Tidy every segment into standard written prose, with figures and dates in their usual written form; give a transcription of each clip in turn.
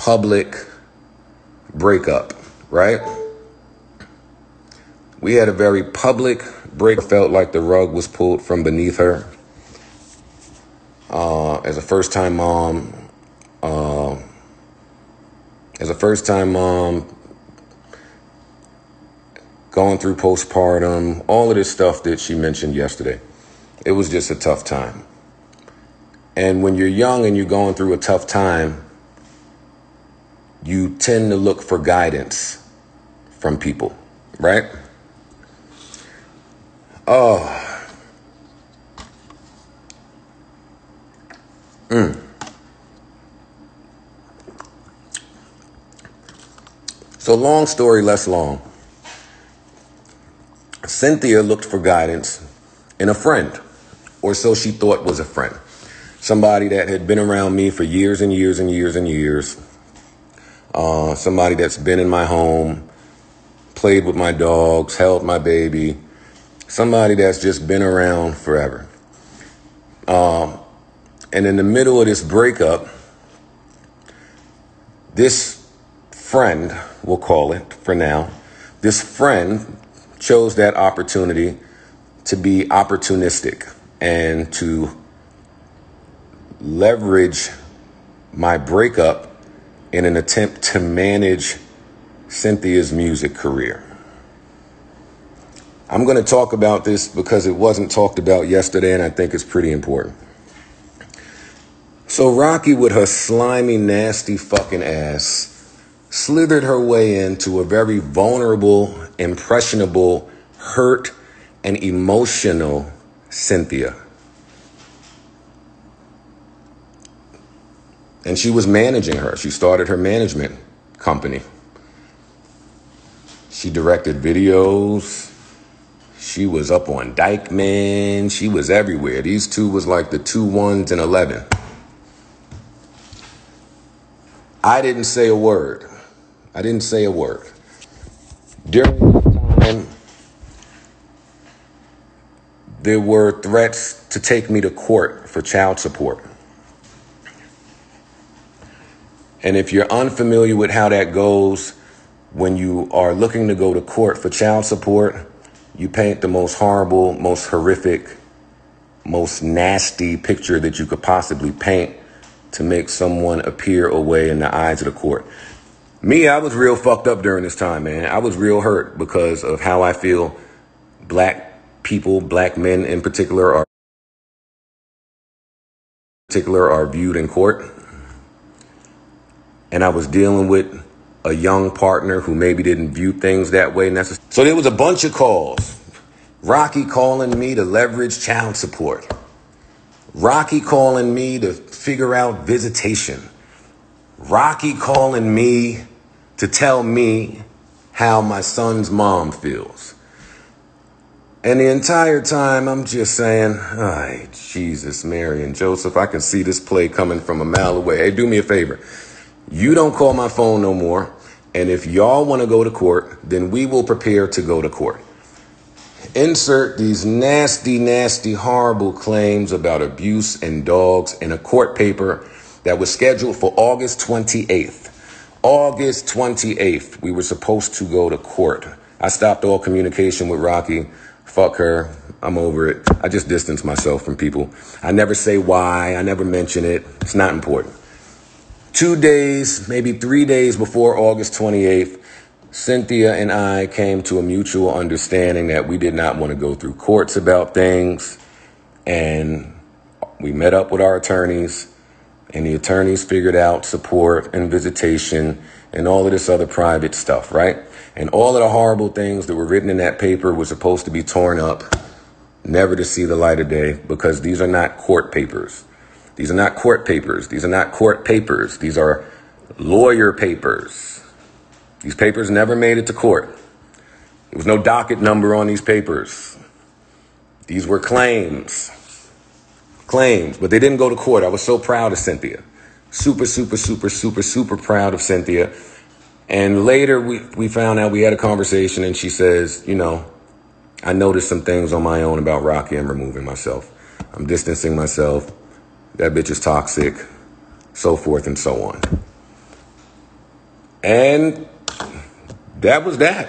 public breakup, right? We had a very public break. Felt like the rug was pulled from beneath her. As a first-time mom, going through postpartum, all of this stuff that she mentioned yesterday. It was just a tough time. And when you're young and you're going through a tough time, you tend to look for guidance from people, right? So long story less long. Cynthia looked for guidance in a friend, or so she thought was a friend. Somebody that had been around me for years and years and years and years. Somebody that's been in my home, played with my dogs, held my baby. Somebody that's just been around forever. And in the middle of this breakup, this friend, we'll call it for now, this friend chose that opportunity to be opportunistic and to leverage my breakup in an attempt to manage Cynthia's music career. I'm going to talk about this because it wasn't talked about yesterday, and I think it's pretty important. So Rocky, with her slimy, nasty fucking ass, slithered her way into a very vulnerable, impressionable, hurt, and emotional Cynthia. And she was managing her. She started her management company. She directed videos. She was up on Dykeman. She was everywhere. These two was like the 2 1s and 11. I didn't say a word. During this time, there were threats to take me to court for child support. And if you're unfamiliar with how that goes, when you are looking to go to court for child support, you paint the most horrible, most horrific, most nasty picture that you could possibly paint to make someone appear away in the eyes of the court. Me, I was real fucked up during this time, man. I was real hurt because of how I feel black people, black men in particular, are viewed in court. And I was dealing with a young partner who maybe didn't view things that way necessarily. So there was a bunch of calls. Rocky calling me to leverage child support. Rocky calling me to figure out visitation. Rocky calling me to tell me how my son's mom feels. And the entire time I'm just saying, ay, Jesus, Mary, and Joseph, I can see this play coming from a mile away. Hey, do me a favor. You don't call my phone no more. And if y'all want to go to court, then we will prepare to go to court. Insert these nasty, nasty, horrible claims about abuse and dogs in a court paper that was scheduled for August 28th. August 28th, we were supposed to go to court. I stopped all communication with Rocky. Fuck her. I'm over it. I just distance myself from people. I never say why. I never mention it. It's not important. 2 days, maybe 3 days before August 28th, Cynthia and I came to a mutual understanding that we did not want to go through courts about things. And we met up with our attorneys, and the attorneys figured out support and visitation and all of this other private stuff, right? And all of the horrible things that were written in that paper were supposed to be torn up, never to see the light of day, because these are not court papers. These are not court papers. These are not court papers. These are lawyer papers. These papers never made it to court. There was no docket number on these papers. These were claims. Claims, but they didn't go to court. I was so proud of Cynthia. Super, super, super, super, super proud of Cynthia. And later we found out, we had a conversation, and she says, you know, I noticed some things on my own about Rocky. I'm removing myself. I'm distancing myself. That bitch is toxic, so forth and so on. And that was that.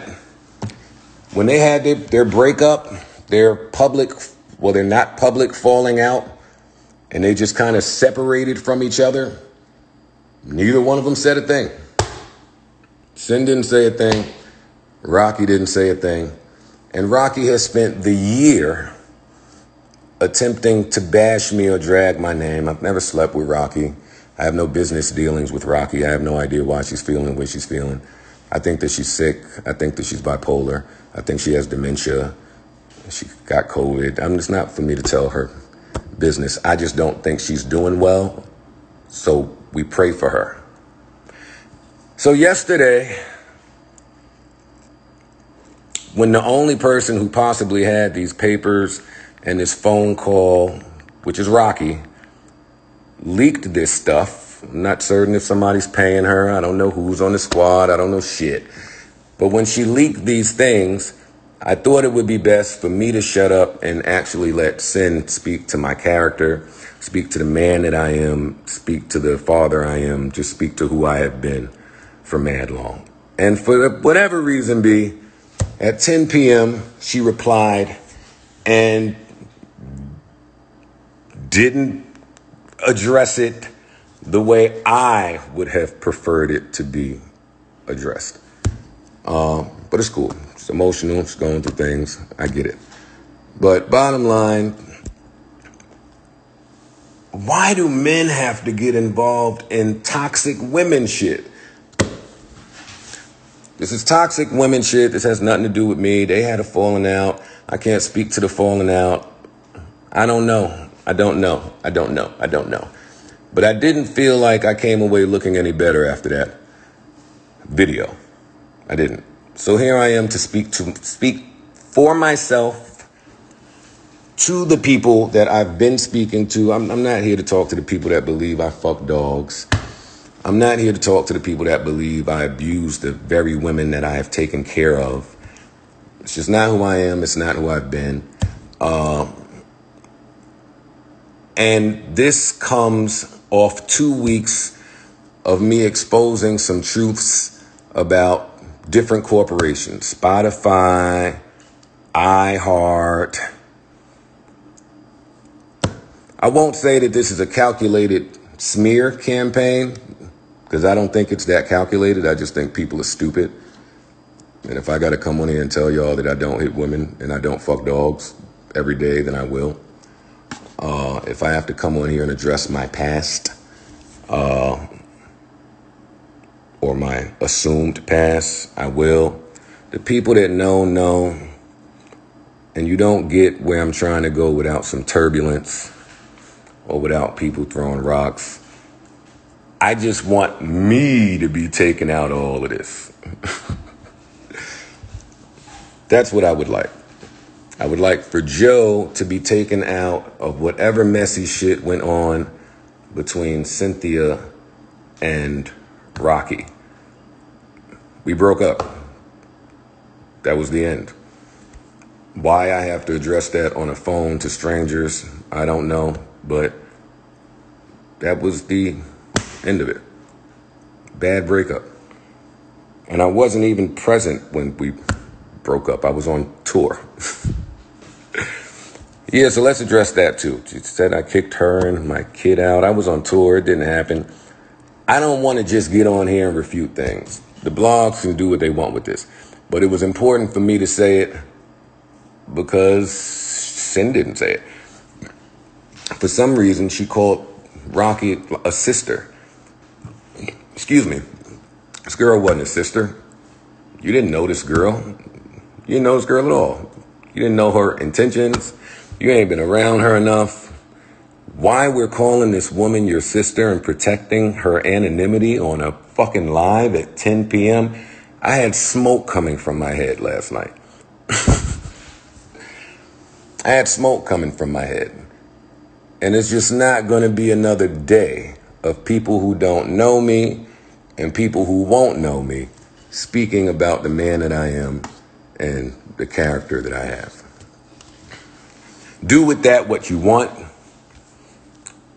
When they had their breakup, their public, well, they're not public falling out, and they just kind of separated from each other, neither one of them said a thing. Cyn didn't say a thing. Rocky didn't say a thing. And Rocky has spent the year attempting to bash me or drag my name. I've never slept with Rocky. I have no business dealings with Rocky. I have no idea why she's feeling the way she's feeling. I think that she's sick. I think that she's bipolar. I think she has dementia. She got COVID. It's not for me to tell her business. I just don't think she's doing well. So we pray for her. So yesterday, when the only person who possibly had these papers and this phone call, which is Rocky, leaked this stuff. I'm not certain if somebody's paying her. I don't know who's on the squad. I don't know shit. But when she leaked these things, I thought it would be best for me to shut up and actually let Cyn speak to my character, speak to the man that I am, speak to the father I am, just speak to who I have been for mad long. And for whatever reason be, at 10 p.m., she replied and didn't address it the way I would have preferred it to be addressed. But it's cool. It's emotional. It's going through things. I get it. But bottom line, why do men have to get involved in toxic women shit? This is toxic women shit. This has nothing to do with me. They had a falling out. I can't speak to the falling out. I don't know. I don't know. But I didn't feel like I came away looking any better after that video. I didn't. So here I am to speak for myself to the people that I've been speaking to. I'm not here to talk to the people that believe I fuck dogs. I'm not here to talk to the people that believe I abuse the very women that I have taken care of. It's just not who I am. It's not who I've been. And this comes off 2 weeks of me exposing some truths about different corporations, Spotify, iHeart. I won't say that this is a calculated smear campaign, because I don't think it's that calculated. I just think people are stupid. And if I got to come on here and tell y'all that I don't hit women and I don't fuck dogs every day, then I will. If I have to come on here and address my past or my assumed past, I will. The people that know, and you don't get where I'm trying to go without some turbulence or without people throwing rocks. I just want me to be taking out all of this. That's what I would like. I would like for Joe to be taken out of whatever messy shit went on between Cynthia and Rocky. We broke up. That was the end. Why I have to address that on a phone to strangers, I don't know. But that was the end of it. Bad breakup. And I wasn't even present when we broke up. I was on tour. Yeah, so let's address that too. She said I kicked her and my kid out. I was on tour. It didn't happen. I don't want to just get on here and refute things. The blogs can do what they want with this. But it was important for me to say it because Cyn didn't say it. For some reason, she called Rocky a sister. Excuse me. This girl wasn't a sister. You didn't know this girl. You didn't know this girl at all. You didn't know her intentions. You ain't been around her enough. Why we're calling this woman your sister and protecting her anonymity on a fucking live at 10 p.m. I had smoke coming from my head last night. I had smoke coming from my head. And it's just not going to be another day of people who don't know me and people who won't know me speaking about the man that I am and the character that I have. Do with that what you want.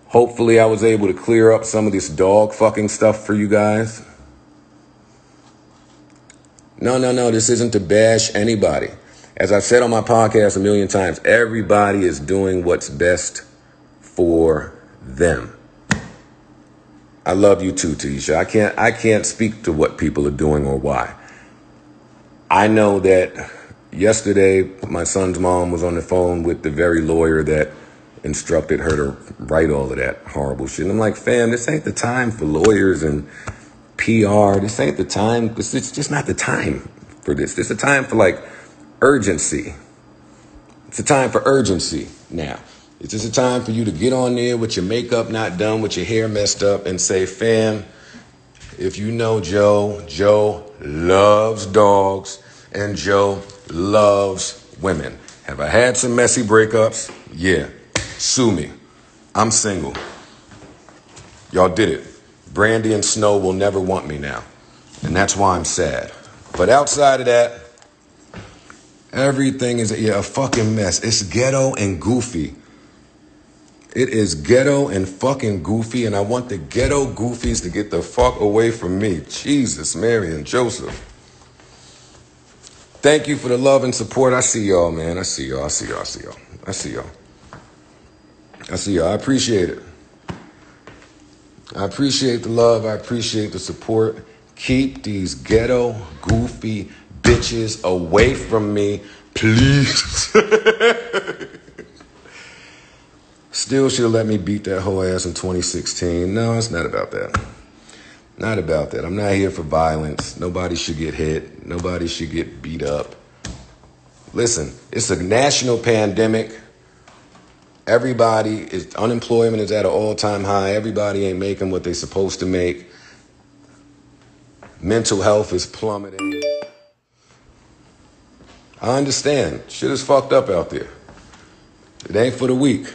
Hopefully I was able to clear up some of this dog fucking stuff for you guys. No. This isn't to bash anybody. As I've said on my podcast a million times, everybody is doing what's best for them. I love you too, Tisha. I can't speak to what people are doing or why. I know that yesterday my son's mom was on the phone with the very lawyer that instructed her to write all of that horrible shit. And I'm like, fam, this ain't the time for lawyers and PR. This ain't the time. It's just not the time for this. This is a time for like urgency. It's a time for urgency now. It's just a time for you to get on there with your makeup not done, with your hair messed up, and say, fam, if you know Joe, Joe loves dogs and Joe loves women. Have I had some messy breakups? Yeah. Sue me. I'm single. Y'all did it. Brandy and Snow will never want me now. And that's why I'm sad. But outside of that, everything is a fucking mess. It's ghetto and goofy. It is ghetto and fucking goofy, and I want the ghetto goofies to get the fuck away from me. Jesus, Mary and Joseph. Thank you for the love and support. I see y'all, man. I see y'all. I appreciate it. I appreciate the love. I appreciate the support. Keep these ghetto, goofy bitches away from me, please. Still should have let me beat that whole ass in 2016. No, it's not about that. Not about that. I'm not here for violence. Nobody should get hit. Nobody should get beat up. Listen, it's a national pandemic. Unemployment is at an all-time high. Everybody ain't making what they're supposed to make. Mental health is plummeting. I understand. Shit is fucked up out there. It ain't for the weak.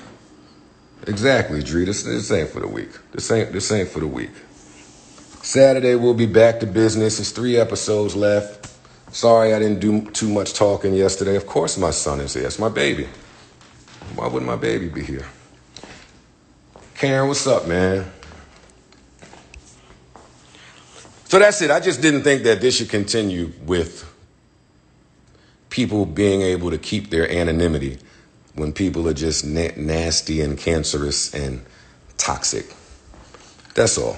Exactly, Dree. This ain't for the weak. This ain't for the weak. Saturday, we'll be back to business. There's 3 episodes left. Sorry I didn't do too much talking yesterday. Of course my son is here. It's my baby. Why wouldn't my baby be here? Karen, what's up, man? So that's it. I just didn't think that this should continue with people being able to keep their anonymity when people are just nasty and cancerous and toxic. That's all.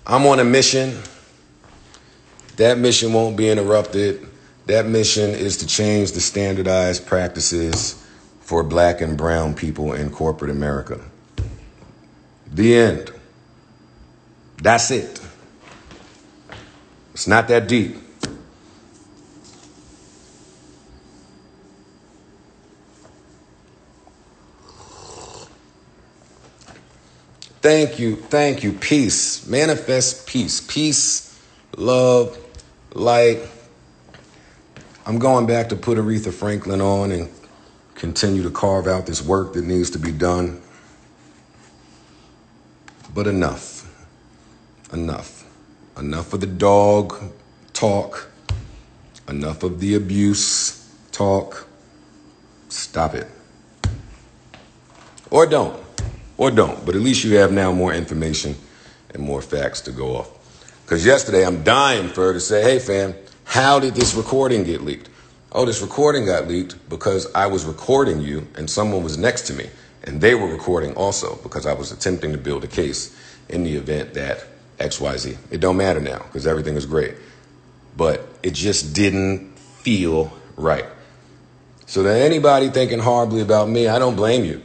I'm on a mission. That mission won't be interrupted. That mission is to change the standardized practices for black and brown people in corporate America. The end. That's it. It's not that deep. Thank you. Peace. Manifest peace. Peace, love, light. I'm going back to put Aretha Franklin on and continue to carve out this work that needs to be done. But enough. Enough of the dog talk. Enough of the abuse talk. Stop it. Or don't. But at least you have now more information and more facts to go off. Because yesterday I'm dying for her to say, hey, fam, how did this recording get leaked? Oh, this recording got leaked because I was recording you and someone was next to me. And they were recording also because I was attempting to build a case in the event that XYZ. It don't matter now because everything is great. But it just didn't feel right. So that anybody thinking horribly about me, I don't blame you.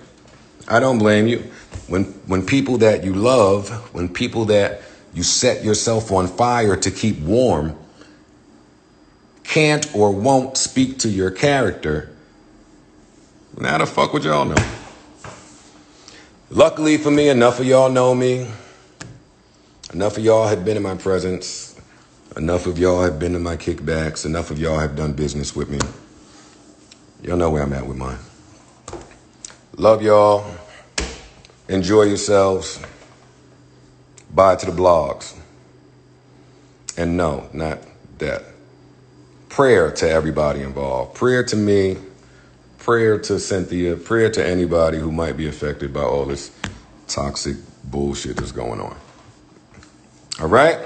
When people that you love, when people that you set yourself on fire to keep warm, can't or won't speak to your character, now the fuck would y'all know? Luckily for me, enough of y'all know me. Enough of y'all have been in my presence. Enough of y'all have been in my kickbacks. Enough of y'all have done business with me. Y'all know where I'm at with mine. Love y'all. Enjoy yourselves. Bye to the blogs. And no, not that. Prayer to everybody involved. Prayer to me. Prayer to Cynthia. Prayer to anybody who might be affected by all this toxic bullshit that's going on. All right?